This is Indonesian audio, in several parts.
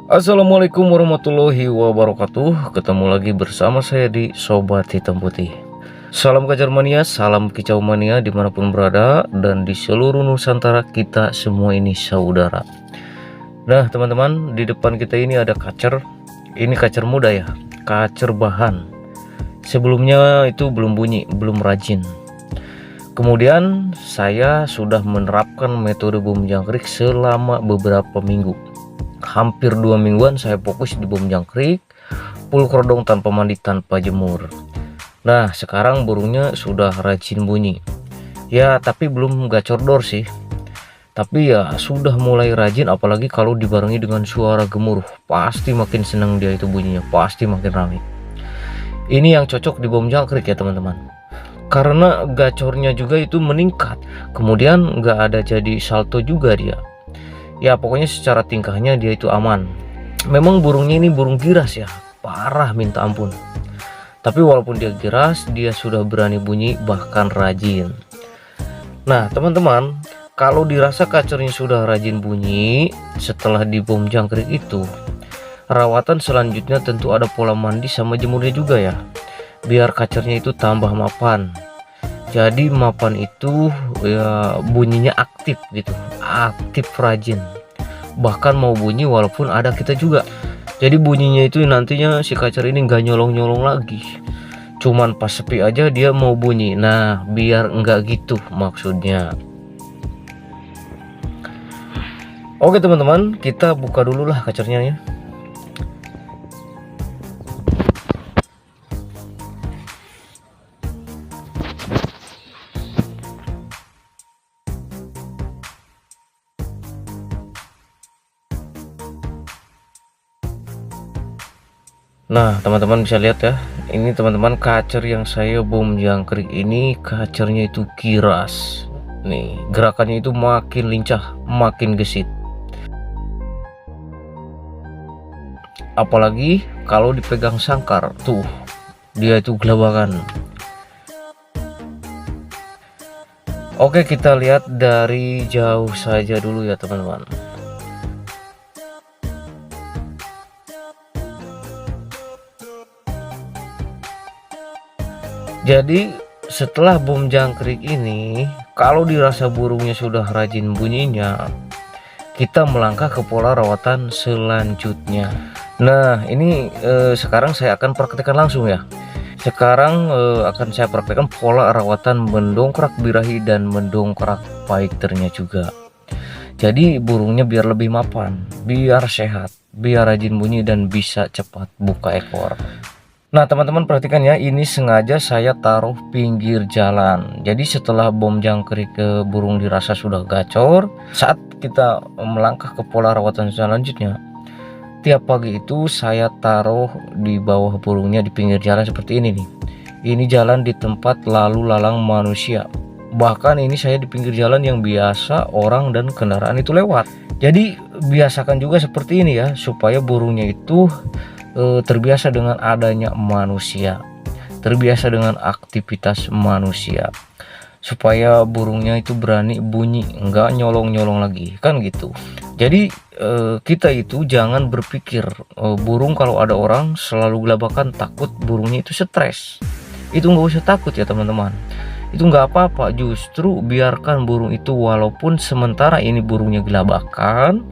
Assalamualaikum warahmatullahi wabarakatuh. Ketemu lagi bersama saya di Sobat Hitam Putih. Salam kejar mania, salam kicau mania dimanapun berada, dan di seluruh Nusantara kita semua ini saudara. Nah teman-teman, di depan kita ini ada kacer. Ini kacer muda ya, kacer bahan. Sebelumnya itu belum bunyi, belum rajin. Kemudian saya sudah menerapkan metode bom jangkrik selama beberapa minggu. Hampir 2 mingguan saya fokus di bom jangkrik, full kerodong tanpa mandi, tanpa jemur. Nah sekarang burungnya sudah rajin bunyi ya, tapi belum gacor dor sih, tapi ya sudah mulai rajin. Apalagi kalau dibarengi dengan suara gemuruh, pasti makin senang dia itu bunyinya, pasti makin ramai. Ini yang cocok di bom jangkrik ya teman-teman, karena gacornya juga itu meningkat, kemudian nggak ada jadi salto juga dia. Ya pokoknya secara tingkahnya dia itu aman. Memang burungnya ini burung giras ya, parah minta ampun. Tapi walaupun dia giras, dia sudah berani bunyi, bahkan rajin. Nah teman-teman, kalau dirasa kacernya sudah rajin bunyi setelah di bom jangkrik itu, rawatan selanjutnya tentu ada pola mandi sama jemurnya juga ya, biar kacernya itu tambah mapan. Jadi mapan itu ya bunyinya aktif gitu, aktif rajin, bahkan mau bunyi walaupun ada kita juga. Jadi bunyinya itu nantinya si kacer ini nggak nyolong-nyolong lagi, cuman pas sepi aja dia mau bunyi. Nah biar enggak gitu maksudnya. Oke teman-teman, kita buka dulu lah kacernya ya. Nah teman-teman bisa lihat ya, ini teman-teman kacer yang saya bom jangkrik ini kacernya itu giras. Nih gerakannya itu makin lincah, makin gesit. Apalagi kalau dipegang sangkar tuh, dia itu gelabakan. Oke kita lihat dari jauh saja dulu ya teman-teman. Jadi setelah bom jangkrik ini, kalau dirasa burungnya sudah rajin bunyinya, kita melangkah ke pola rawatan selanjutnya. Nah ini sekarang saya akan praktekkan langsung ya. Sekarang akan saya praktekkan pola rawatan mendongkrak birahi dan mendongkrak fighternya juga. Jadi burungnya biar lebih mapan, biar sehat, biar rajin bunyi, dan bisa cepat buka ekor. Nah teman-teman perhatikan ya, ini sengaja saya taruh pinggir jalan. Jadi setelah bom jangkrik ke burung dirasa sudah gacor, saat kita melangkah ke pola rawatan selanjutnya, tiap pagi itu saya taruh di bawah burungnya di pinggir jalan seperti ini nih. Ini jalan di tempat lalu lalang manusia, bahkan ini saya di pinggir jalan yang biasa orang dan kendaraan itu lewat. Jadi biasakan juga seperti ini ya, supaya burungnya itu terbiasa dengan adanya manusia, terbiasa dengan aktivitas manusia, supaya burungnya itu berani bunyi, nggak nyolong-nyolong lagi kan gitu. Jadi kita itu jangan berpikir burung kalau ada orang selalu gelabakan, takut burungnya itu stres. Itu nggak usah takut ya teman-teman, itu nggak apa-apa. Justru biarkan burung itu, walaupun sementara ini burungnya gelabakan,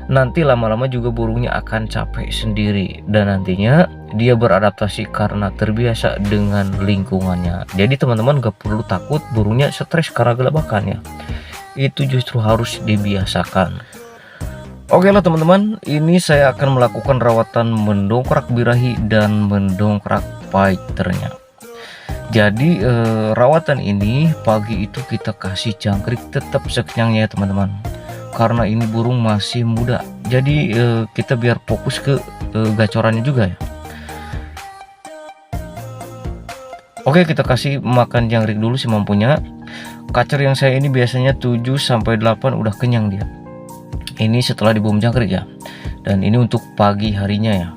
nanti lama-lama juga burungnya akan capek sendiri, dan nantinya dia beradaptasi karena terbiasa dengan lingkungannya. Jadi teman-teman gak perlu takut burungnya stres karena gelabakannya, itu justru harus dibiasakan. Oke lah teman-teman, ini saya akan melakukan rawatan mendongkrak birahi dan mendongkrak fighternya. Jadi rawatan ini pagi itu kita kasih jangkrik tetap sekenyangnya ya teman-teman, karena ini burung masih muda. Jadi kita biar fokus ke gacorannya juga ya. Oke kita kasih makan jangkrik dulu semampunya. Kacer yang saya ini biasanya 7-8 udah kenyang dia. Ini setelah dibom jangkrik ya, dan ini untuk pagi harinya ya.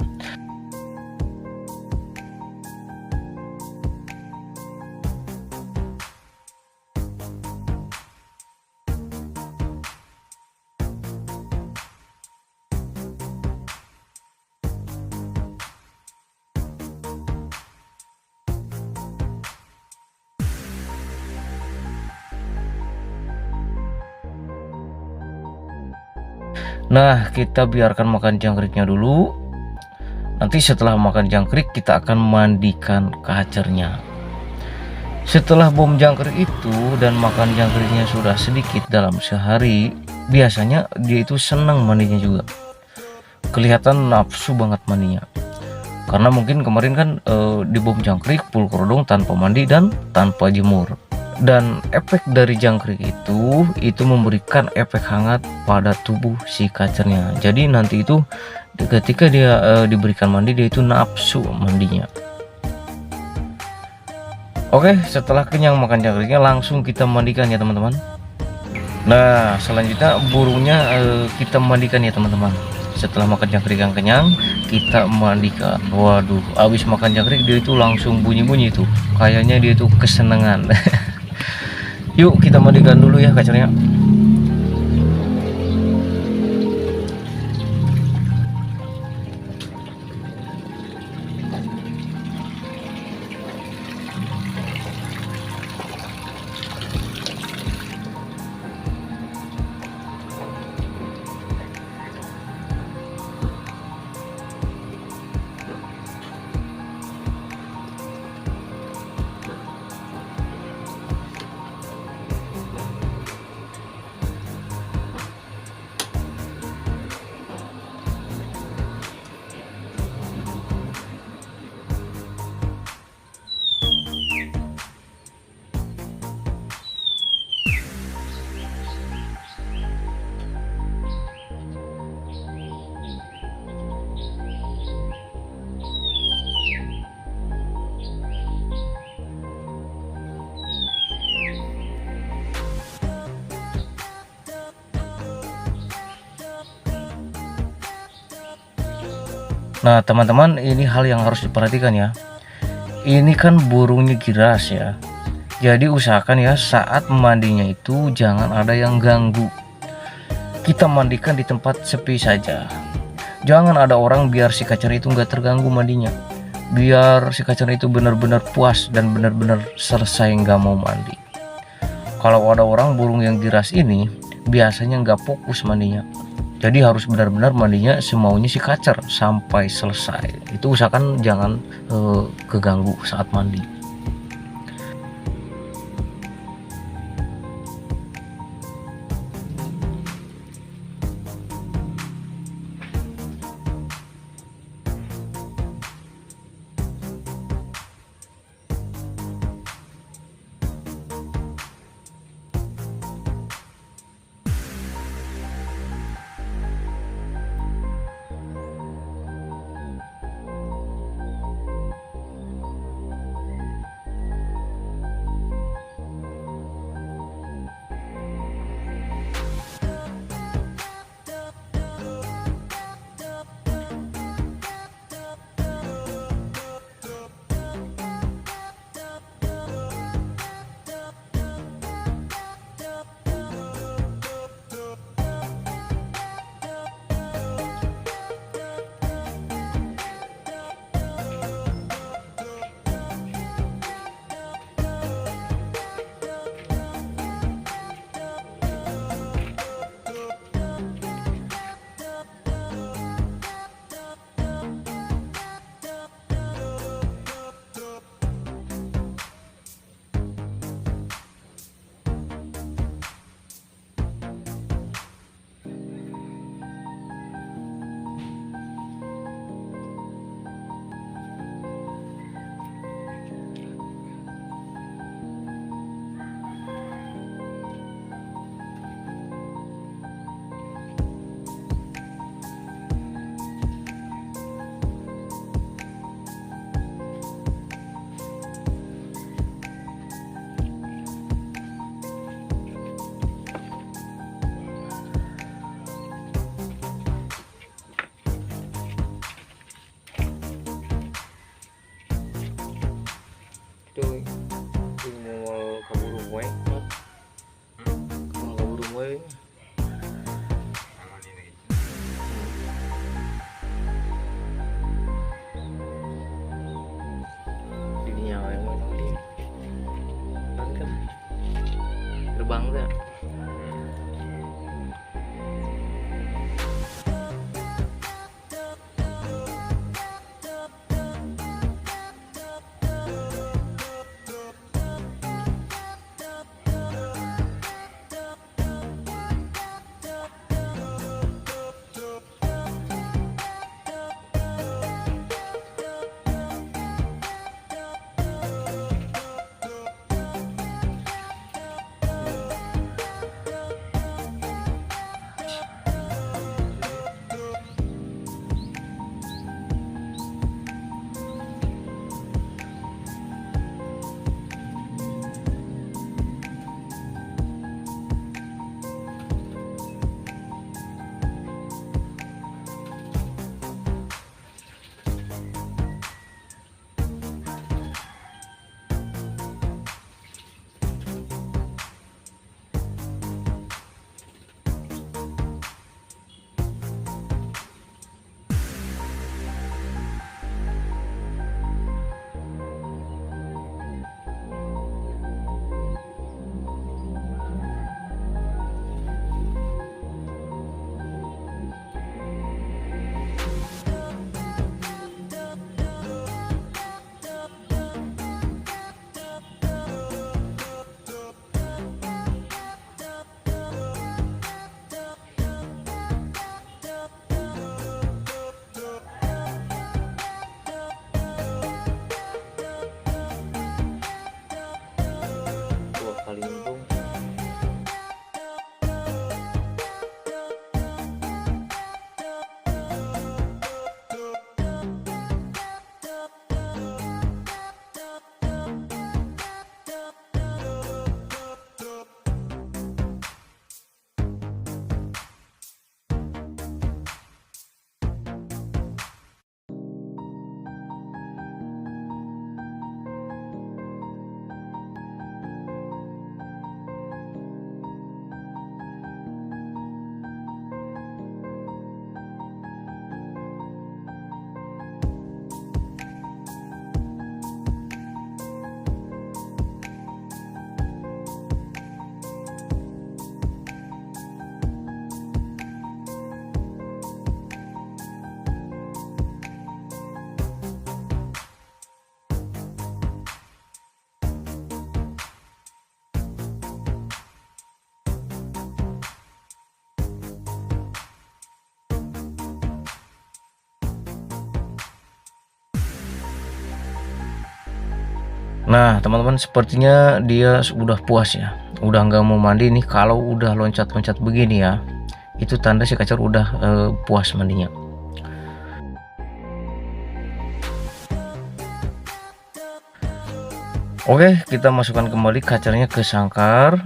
Nah, kita biarkan makan jangkriknya dulu. Nanti setelah makan jangkrik kita akan mandikan kacernya. Setelah bom jangkrik itu dan makan jangkriknya sudah sedikit dalam sehari, biasanya dia itu senang mandinya juga. Kelihatan nafsu banget mandinya. Karena mungkin kemarin kan di bom jangkrik full kerodong tanpa mandi dan tanpa jemur. Dan efek dari jangkrik itu memberikan efek hangat pada tubuh si kacernya. Jadi nanti itu ketika dia diberikan mandi, dia itu nafsu mandinya. Oke, setelah kenyang makan jangkriknya langsung kita mandikan ya teman-teman. Nah, selanjutnya burungnya kita mandikan ya teman-teman. Setelah makan jangkrik yang kenyang, kita mandikan. Waduh, habis makan jangkrik dia itu langsung bunyi-bunyi tuh. Kayaknya dia itu kesenangan. Yuk kita mandikan dulu ya kacernya. Nah teman-teman, ini hal yang harus diperhatikan ya. Ini kan burungnya giras ya. Jadi usahakan ya saat mandinya itu jangan ada yang ganggu. Kita mandikan di tempat sepi saja. Jangan ada orang, biar si kacer itu nggak terganggu mandinya. Biar si kacer itu benar-benar puas dan benar-benar selesai nggak mau mandi. Kalau ada orang, burung yang giras ini biasanya nggak fokus mandinya. Jadi harus benar-benar mandinya semaunya si kacer sampai selesai. Itu usahakan jangan keganggu saat mandi. Nah teman-teman, sepertinya dia sudah puas ya, udah nggak mau mandi nih. Kalau udah loncat-loncat begini ya, itu tanda si kacer udah puas mandinya. Oke, kita masukkan kembali kacernya ke sangkar.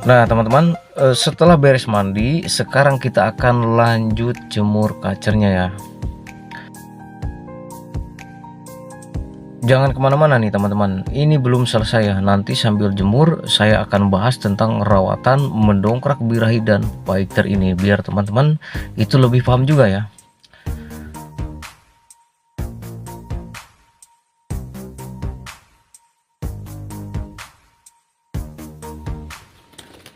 Nah teman-teman, setelah beres mandi, sekarang kita akan lanjut jemur kacernya ya. Jangan kemana-mana nih teman-teman, ini belum selesai ya. Nanti sambil jemur saya akan bahas tentang rawatan mendongkrak birahi dan fighter ini, biar teman-teman itu lebih paham juga ya.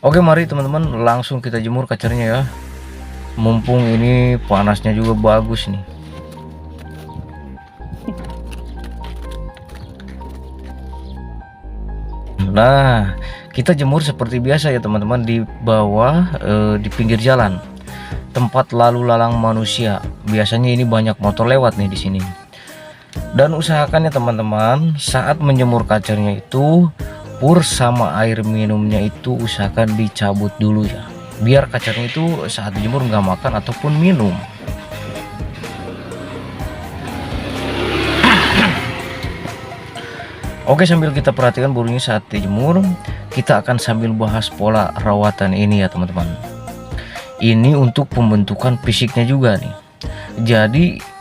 Oke, mari teman-teman langsung kita jemur kacernya ya. Mumpung ini panasnya juga bagus nih. Nah, kita jemur seperti biasa ya teman-teman, di bawah di pinggir jalan, tempat lalu lalang manusia. Biasanya ini banyak motor lewat nih di sini. Dan usahakan ya teman-teman, saat menjemur kacernya itu pur sama air minumnya itu usahakan dicabut dulu ya, biar kacernya itu saat dijemur nggak makan ataupun minum. Oke, sambil kita perhatikan burungnya saat dijemur, kita akan sambil bahas pola rawatan ini ya teman-teman. Ini untuk pembentukan fisiknya juga nih. Jadi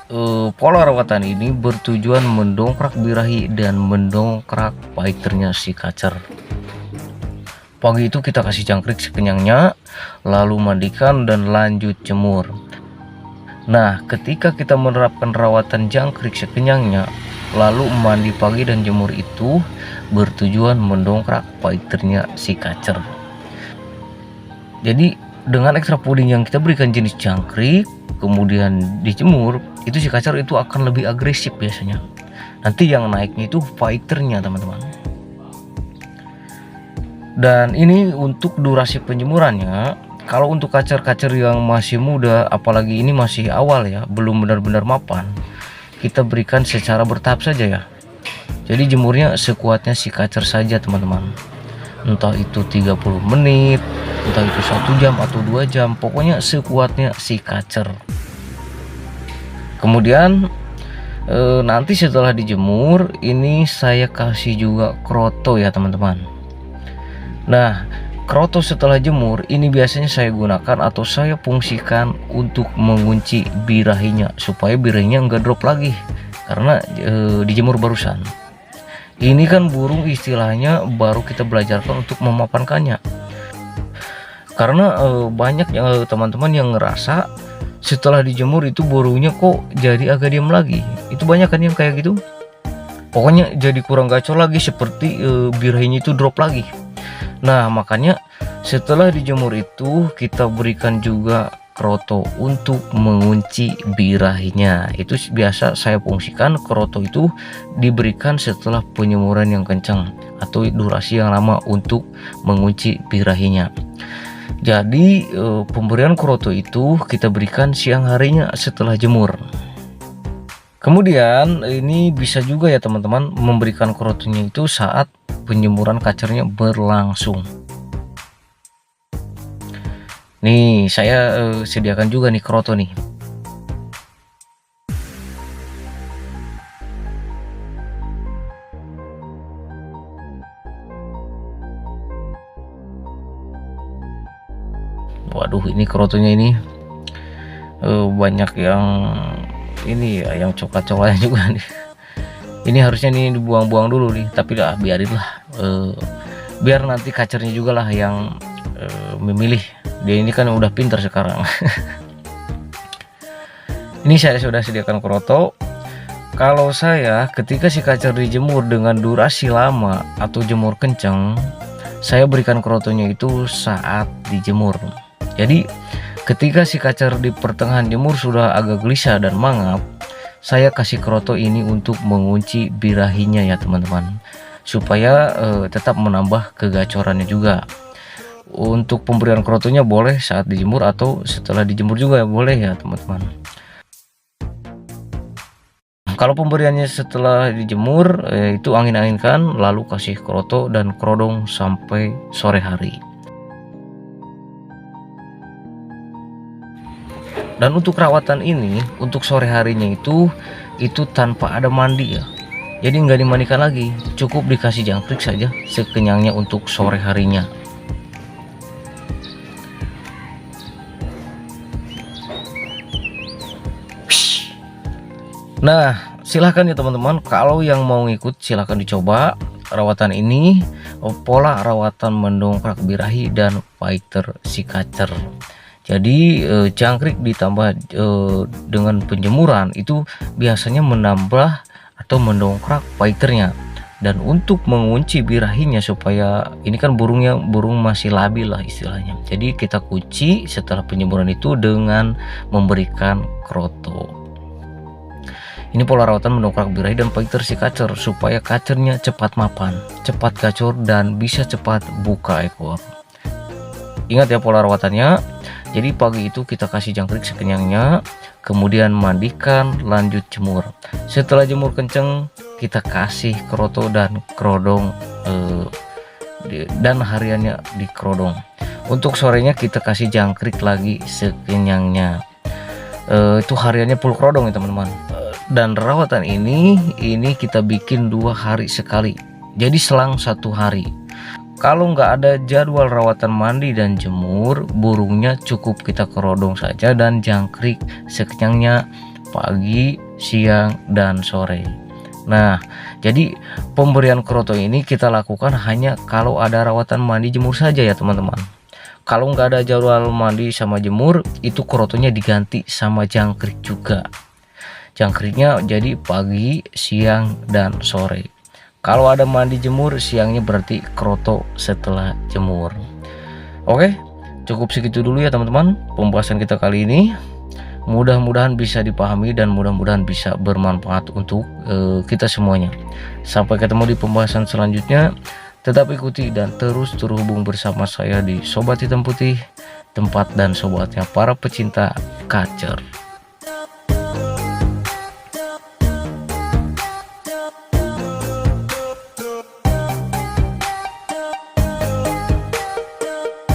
pola rawatan ini bertujuan mendongkrak birahi dan mendongkrak fighternya si kacer. Pagi itu kita kasih jangkrik sekenyangnya, lalu mandikan dan lanjut jemur. Nah, ketika kita menerapkan rawatan jangkrik sekenyangnya, lalu mandi pagi dan jemur itu bertujuan mendongkrak fighternya si kacer. Jadi dengan ekstra puding yang kita berikan jenis jangkrik, kemudian dijemur, itu si kacer itu akan lebih agresif biasanya. Nanti yang naiknya itu fighternya teman-teman. Dan ini untuk durasi penjemurannya. Kalau untuk kacer-kacer yang masih muda, apalagi ini masih awal ya, belum benar-benar mapan, kita berikan secara bertahap saja ya. Jadi jemurnya sekuatnya si kacer saja teman-teman. Entah itu 30 menit, entah itu 1 jam atau 2 jam, pokoknya sekuatnya si kacer. Kemudian nanti setelah dijemur ini saya kasih juga kroto ya teman-teman. Nah, kroto setelah jemur ini biasanya saya gunakan atau saya fungsikan untuk mengunci birahinya supaya birahinya enggak drop lagi karena dijemur barusan. Ini kan burung istilahnya baru kita belajarkan untuk memapankannya. Karena banyak teman-teman yang ngerasa setelah dijemur itu burungnya kok jadi agak diam lagi. Itu banyak kan yang kayak gitu. Pokoknya jadi kurang gacor lagi, seperti birahinya itu drop lagi. Nah, makanya setelah dijemur itu kita berikan juga kroto untuk mengunci birahinya. Itu biasa saya fungsikan kroto itu diberikan setelah penyemuran yang kencang atau durasi yang lama untuk mengunci birahinya. Jadi pemberian kroto itu kita berikan siang harinya setelah jemur. Kemudian ini bisa juga ya teman-teman memberikan krotonya itu saat penjemuran kacernya berlangsung. Nih saya sediakan juga nih kroto nih. Waduh, ini krotonya ini banyak yang ini ya, yang coklat-coklatnya juga nih. Ini harusnya nih dibuang-buang dulu nih, tapi lah biarin lah, biar nanti kacernya juga lah yang memilih. Dia ini kan udah pintar sekarang. Ini saya sudah sediakan kroto. Kalau saya ketika si kacer dijemur dengan durasi lama atau jemur kencang, saya berikan krotonya itu saat dijemur. Jadi Ketika si kacer di pertengahan jemur sudah agak gelisah dan mangap, saya kasih kroto ini untuk mengunci birahinya ya teman-teman, supaya tetap menambah kegacorannya juga. Untuk pemberian krotonya boleh saat dijemur atau setelah dijemur juga boleh ya teman-teman. Kalau pemberiannya setelah dijemur itu angin-anginkan, lalu kasih kroto dan kerodong sampai sore hari. Dan untuk rawatan ini, untuk sore harinya itu tanpa ada mandi ya. Jadi nggak dimandikan lagi, cukup dikasih jangkrik saja sekenyangnya untuk sore harinya. Nah, silahkan ya teman-teman, kalau yang mau ngikut silahkan dicoba rawatan ini, pola rawatan mendongkrak birahi dan fighter si kacer. Jadi jangkrik ditambah dengan penjemuran itu biasanya menambah atau mendongkrak fighternya. Dan untuk mengunci birahinya, supaya ini kan burung masih labil lah istilahnya. Jadi kita kunci setelah penjemuran itu dengan memberikan kroto. Ini pola rawatan mendongkrak birahi dan fighter si kacer supaya kacernya cepat mapan, cepat gacor dan bisa cepat buka ekor. Ingat ya pola rawatannya. Jadi pagi itu kita kasih jangkrik sekenyangnya, kemudian mandikan, lanjut jemur. Setelah jemur kenceng, kita kasih kroto dan kerodong dan hariannya di kerodong. Untuk sorenya kita kasih jangkrik lagi sekenyangnya. Itu hariannya full kerodong ya teman-teman. Dan rawatan ini kita bikin 2 hari sekali. Jadi selang 1 hari. Kalau nggak ada jadwal rawatan mandi dan jemur, burungnya cukup kita kerodong saja dan jangkrik sekenyangnya pagi, siang, dan sore. Nah, jadi pemberian kroto ini kita lakukan hanya kalau ada rawatan mandi jemur saja ya teman-teman. Kalau nggak ada jadwal mandi sama jemur, itu krotonya diganti sama jangkrik juga. Jangkriknya jadi pagi, siang, dan sore. Kalau ada mandi jemur siangnya berarti kroto setelah jemur. Oke, cukup segitu dulu ya teman-teman pembahasan kita kali ini. Mudah-mudahan bisa dipahami dan mudah-mudahan bisa bermanfaat untuk kita semuanya. Sampai ketemu di pembahasan selanjutnya. Tetap ikuti dan terus terhubung bersama saya di Sobat Hitam Putih, tempat dan sobatnya para pecinta kacer.